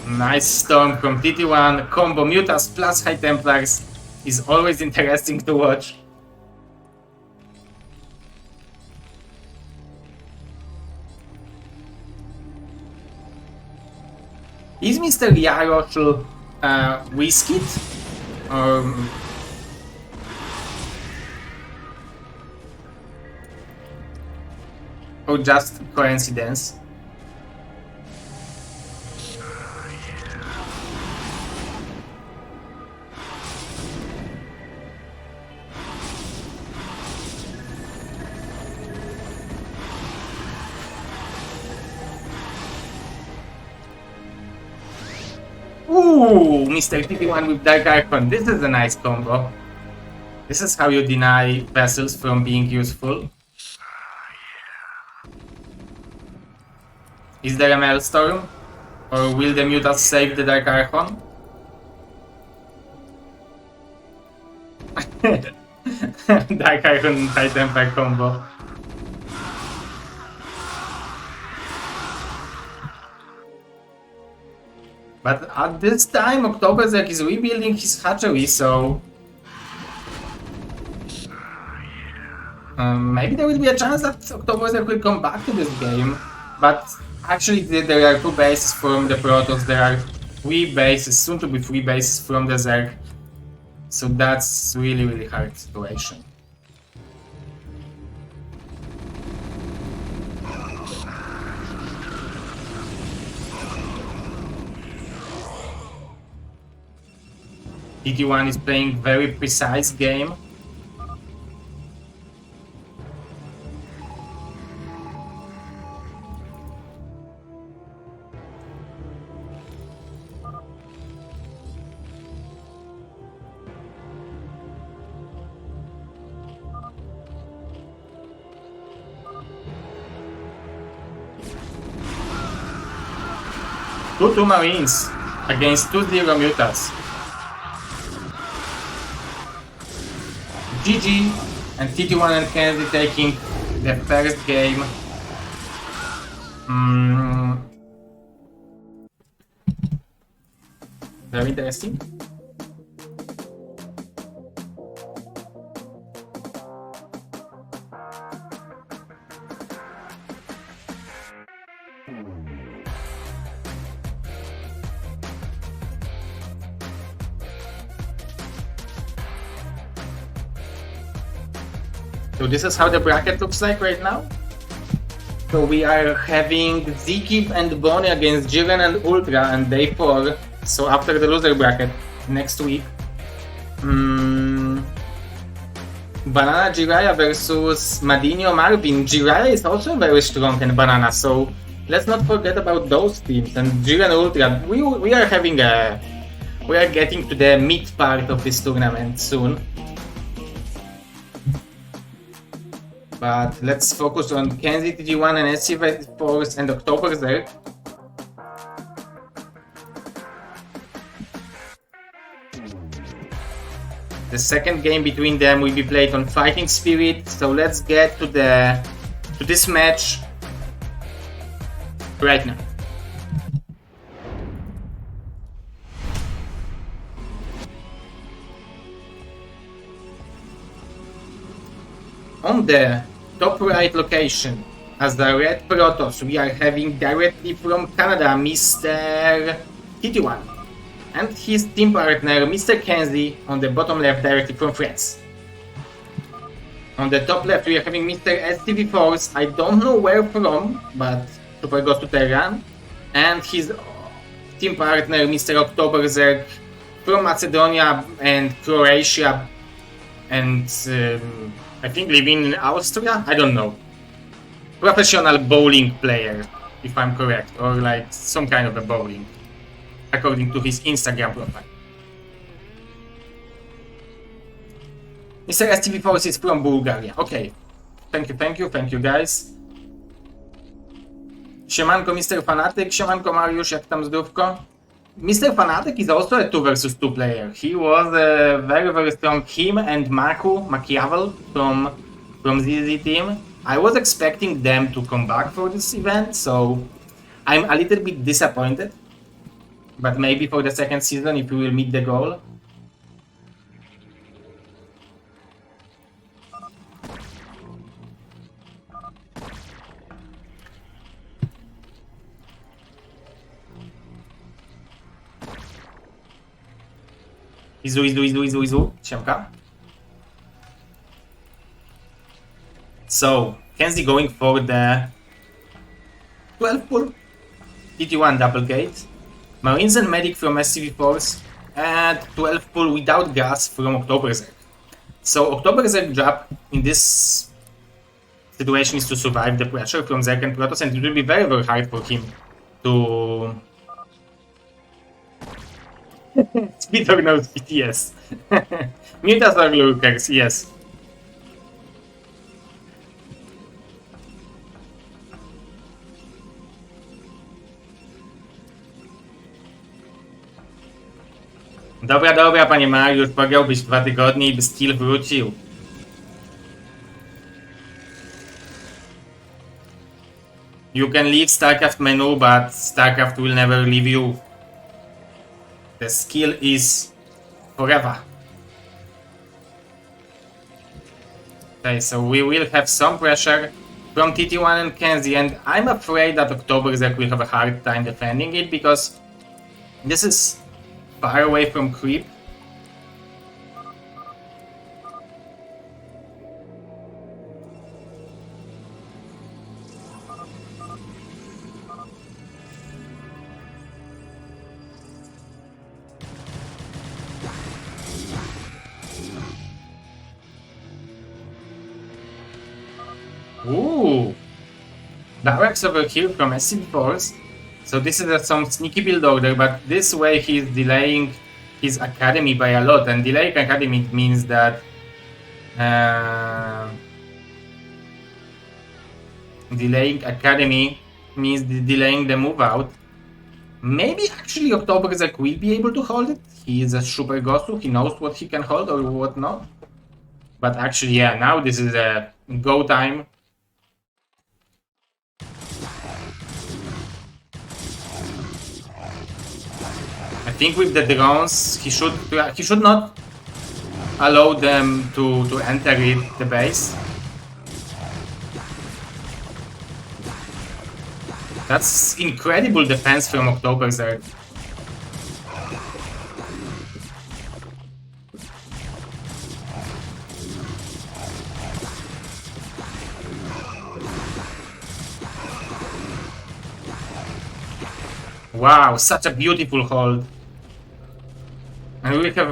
Nice storm from TT1, combo Mutas plus High Templars is always interesting to watch. Is Mr. Yaroshl whiskeyed? Or just coincidence? Ooh, Mr. TT1 with Dark Archon. This is a nice combo. This is how you deny vessels from being useful. Is there a Maelstrom? Or will the Mutas save the Dark Archon? Dark Archon High Templar combo. But at this time, Octoberzerk is rebuilding his hatchery, so maybe there will be a chance that Octoberzerk will come back to this game. But actually, there are 2 bases from the Protoss. There are 3 bases, soon to be 3 bases from the Zerg. So that's really hard situation. TT1 is playing very precise game. Two Marines against 2-0 Mutas. GG, and TT1 and Kennedy taking the first game. Very interesting. So this is how the bracket looks like right now. So we are having Zikib and Bonnie against Jiren and Ultra on day 4. So after the loser bracket next week. Banana Jiraiya versus Madinho Marvin. Jiraiya is also very strong in Banana, so let's not forget about those teams. And Jiren Ultra, we are having a... We are getting to the mid part of this tournament soon. But let's focus on Kenzie TT1 and SC Force and Octoberzerk. The second game between them will be played on Fighting Spirit. So let's get to this match right now. On the top right location, as the red Protoss, we are having directly from Canada Mr. TT1 and his team partner Mr. Kenzie on the bottom left directly from France. On the top left we are having Mr. STV Force, I don't know where from, but Super goes to Tehran, and his team partner Mr. Oktoberzerk from Macedonia and Croatia, and I think living in Austria, I don't know. Professional bowling player, if I'm correct, or like some kind of a bowling, according to his Instagram profile. Mr. STV Force is from Bulgaria. Okay. Thank you guys. Siemanko Mr. Fanatic, siemanko Mariusz, jak tam zdrówko? Mr. Fanatic is also a 2 versus 2 player. He was very strong, him and Machiavel from ZZ team. I was expecting them to come back for this event, so I'm a little bit disappointed. But maybe for the second season, if we will meet the goal. Izu, siemka. So, Kenzie going for the 12 pull, TT1 double gate, Marines and Medic from SCV Force, and 12 pull without gas from Oktoberzerk. So, Oktoberzerk job in this situation is to survive the pressure from Zerk and Protoss, and it will be very hard for him to... Speed or no speed, yes. Mutas or lurkers, yes. Dobra, panie Mariusz, pograłbyś 2 tygodnie i by skill wrócił. You can leave StarCraft menu, but StarCraft will never leave you. The skill is forever. Okay, so we will have some pressure from TT1 and Kenzie, and I'm afraid that Oktoberzerk will have a hard time defending it because this is far away from creep. Ooh, barracks over here from SCV Force. So this is some sneaky build order, but this way he's delaying his academy by a lot. And delaying academy means that delaying the move out. Maybe actually Oktoberzerk will be able to hold it. He is a super Gosu. He knows what he can hold or what not. But actually, yeah, now this is a go time. I think with the drones, he should not allow them to enter the base. That's incredible defense from Oktoberzerk. Wow, such a beautiful hold. And we have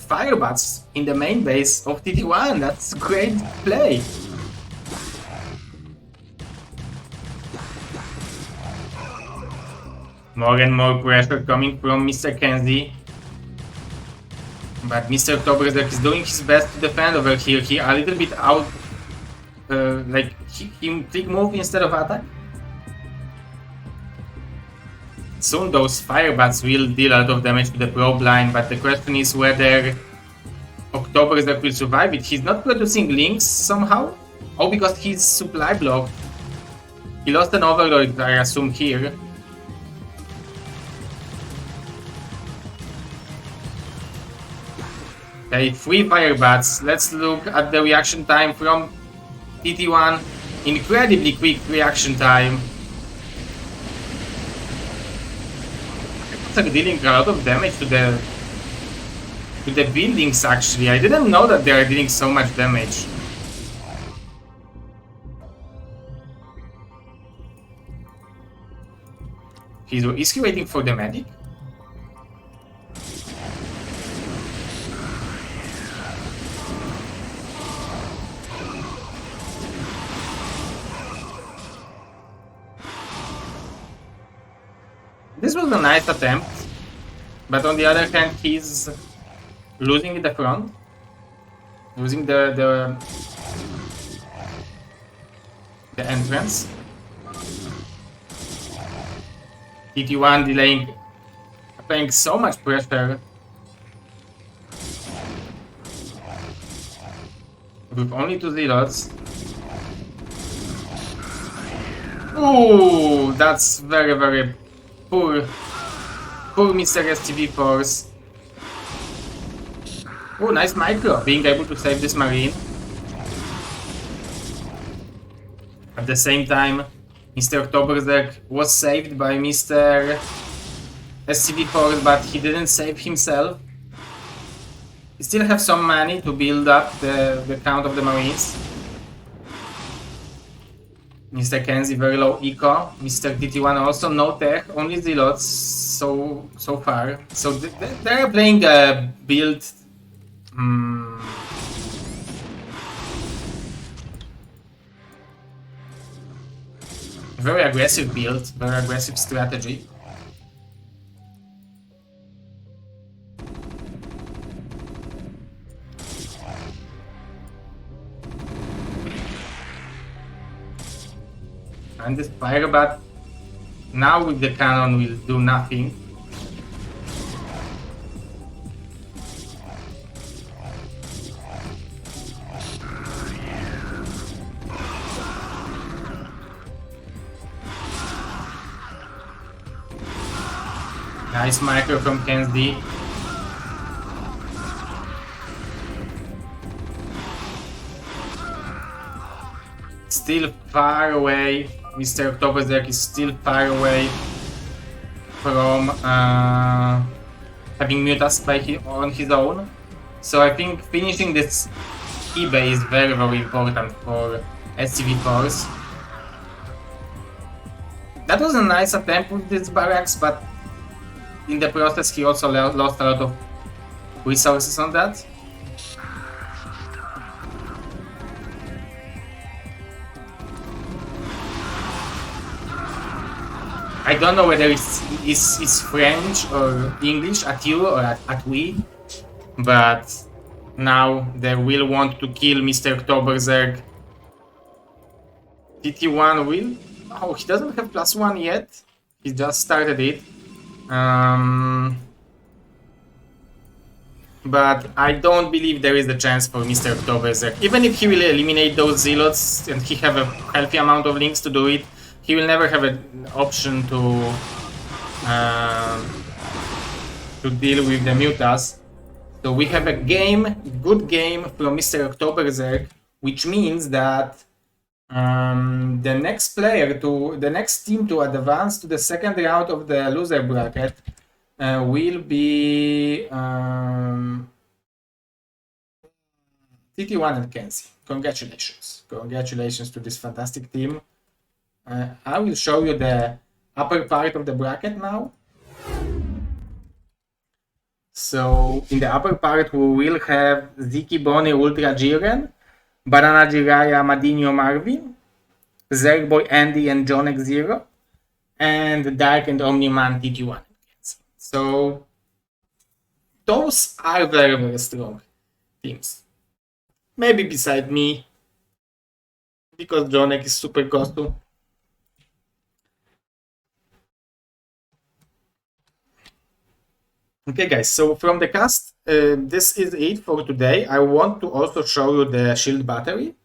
firebats in the main base of TT1. That's great play. More and more pressure coming from Mr. Kenzie. But Mr. Oktoberzerk is doing his best to defend over here. He a little bit out, like he click move instead of attack. Soon those firebats will deal a lot of damage to the probe line, but the question is whether Oktoberzerk will survive it. He's not producing links somehow. Oh, because he's supply blocked. He lost an overlord, I assume, here. Okay, 3 firebats. Let's look at the reaction time from TT1, incredibly quick reaction time. They're dealing a lot of damage to the buildings actually. I didn't know that they are dealing so much damage. Is he waiting for the medic? This was a nice attempt, but on the other hand, he's losing the front, losing the entrance. TT1 delaying, applying so much pressure with only 2 zealots. Ooh, that's very poor Mr. STV Force. Oh, nice micro, being able to save this marine. At the same time, Mr. Oktoberberg was saved by Mr. SCV Force, but he didn't save himself. He still have some money to build up the count of the marines. Mr. Kenzie very low eco. Mr. TT1 also no tech, only zealots so far. So they're playing a build. Very aggressive build, very aggressive strategy. And this firebat now with the cannon will do nothing. Nice micro from Kenzie. Still far away. Mr. Oktoberberg is still far away from having mutas on his own. So I think finishing this eBay is very important for SCV Force. That was a nice attempt with this barracks, but in the process he also lost a lot of resources on that. I don't know whether it's French or English at you or at we, but now they will want to kill Mr. Oktoberberg. TT1 will... Oh, he doesn't have +1 yet. He just started it. But I don't believe there is a chance for Mr. Oktoberberg. Even if he will eliminate those zealots and he have a healthy amount of links to do it, he will never have an option to deal with the mutas. So we have a good game from Mr. Oktoberberg, which means that the next team to advance to the second round of the loser bracket will be TT1 and Kenzie. Congratulations to this fantastic team. I will show you the upper part of the bracket now. So in the upper part we will have Ziki Boni Ultra Jiren, Banana Jiraya Madinho Marvin, Zergboy Andy and John X0, and Dark and Omniman TT1. So those are very strong teams. Maybe beside me, because John X is super costume. Okay guys, so from the cast, this is it for today. I want to also show you the shield battery.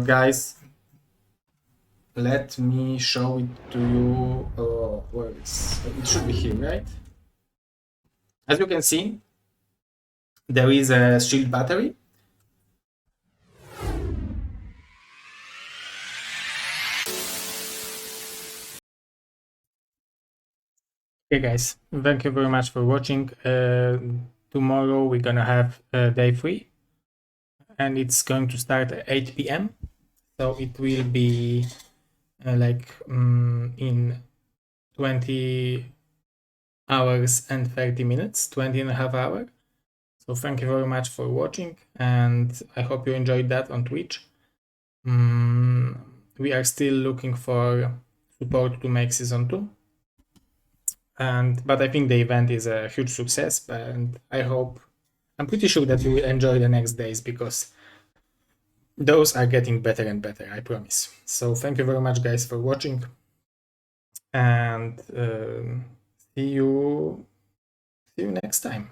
Guys, let me show it to you. Oh, where is it? It should be here, right? As you can see, there is a shield battery. Okay guys, thank you very much for watching. Tomorrow we're gonna have day 3 and it's going to start at 8 p.m. So it will be in 20 hours and 30 minutes, 20 and a half hours. So thank you very much for watching and I hope you enjoyed that on Twitch. We are still looking for support to make season 2. But I think the event is a huge success and I'm pretty sure that you will enjoy the next days because those are getting better and better, I promise. So thank you very much guys for watching and see you next time.